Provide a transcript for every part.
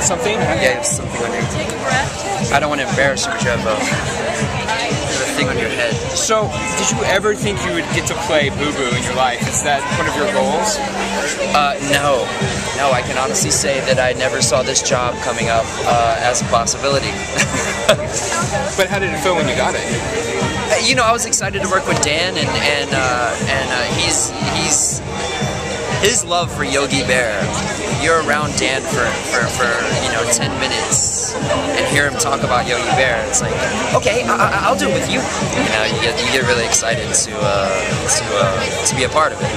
something? Yeah, you have something on your head. I don't want to embarrass you, but you have a thing on your head. So, did you ever think you would get to play Boo Boo in your life? Is that one of your goals? No. No, I can honestly say that I never saw this job coming up as a possibility. But how did it feel when you got it? You know, I was excited to work with Dan, and his love for Yogi Bear. You're around Dan for 10 minutes and hear him talk about Yogi Bear. It's like, okay, I'll do it with you. You know, you get really excited to be a part of it.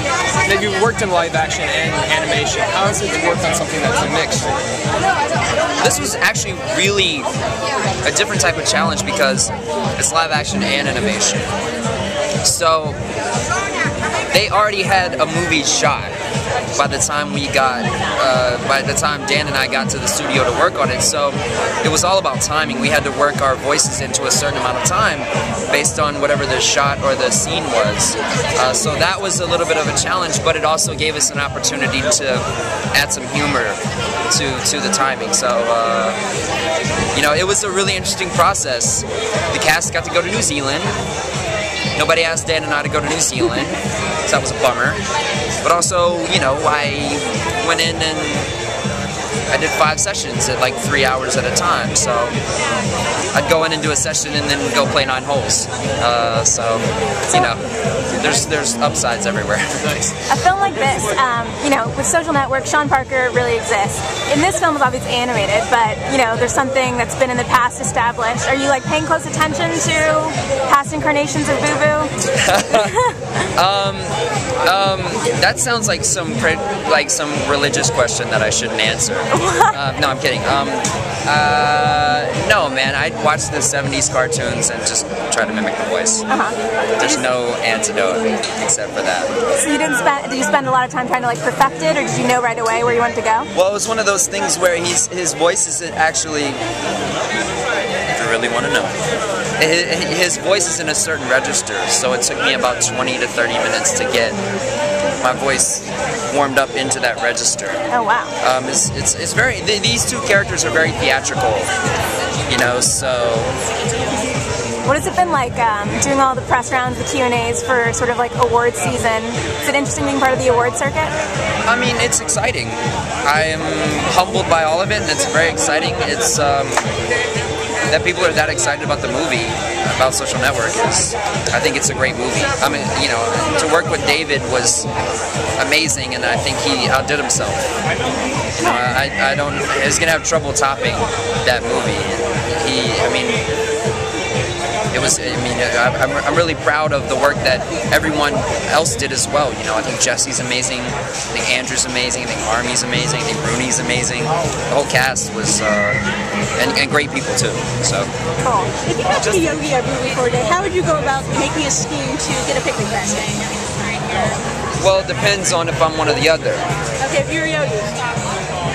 Now, you worked in live action and animation. How is it to work on something that's a mix? This was actually really a different type of challenge because it's live action and animation. So they already had a movie shot by the time Dan and I got to the studio to work on it. So it was all about timing. We had to work our voices into a certain amount of time based on whatever the shot or the scene was. So that was a little bit of a challenge, but it also gave us an opportunity to add some humor to the timing. So you know, it was a really interesting process. The cast got to go to New Zealand. Nobody asked Dan and I to go to New Zealand, so that was a bummer. But also, you know, I went in and I did 5 sessions at like 3 hours at a time. So I'd go in and do a session and then go play 9 holes. So you know, there's upsides everywhere. A film like this, you know, with Social Network, Sean Parker really exists. In this film, it's obviously animated, but you know, there's something that's been in the past established. Are you like paying close attention to past incarnations of Boo Boo? That sounds like some religious question that I shouldn't answer. No, I'm kidding. No, man, I watched the 70s cartoons and just try to mimic the voice. There's no antidote except for that. So did you spend a lot of time trying to like perfect it, or did you know right away where you wanted to go? Well, it was one of those things where his voice isn't actually, if you really want to know, his voice is in a certain register, so it took me about 20 to 30 minutes to get my voice warmed up into that register. Oh wow! It's very. These two characters are very theatrical, you know. So, what has it been like doing all the press rounds, the Q&As for sort of like award season? Is it interesting being part of the award circuit? I mean, it's exciting. I am humbled by all of it, and it's very exciting. It's that people are that excited about the movie, about Social Network, I think it's a great movie. I mean, you know, to work with David was amazing, and I think he outdid himself. You know, I don't. He's gonna have trouble topping that movie. I'm really proud of the work that everyone else did as well. You know, I think Jesse's amazing. I think Andrew's amazing. I think Army's amazing. I think Rooney's amazing. The whole cast was, and great people too. So. Cool. If you got to be Yogi every week or day, how would you go about making a scheme to get a picnic basket? Well, it depends on if I'm one or the other. Okay, if you're Yogi.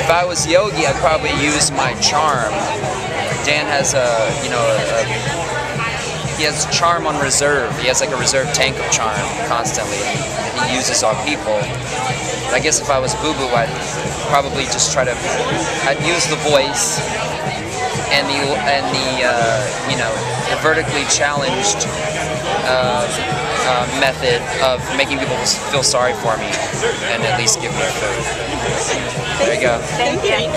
If I was Yogi, I'd probably use my charm. Dan has he has charm on reserve. He has like a reserve tank of charm constantly. He uses on people. I guess if I was Boo Boo, I'd probably just I'd use the voice and the vertically challenged method of making people feel sorry for me and at least give me food. There you go. Thank you.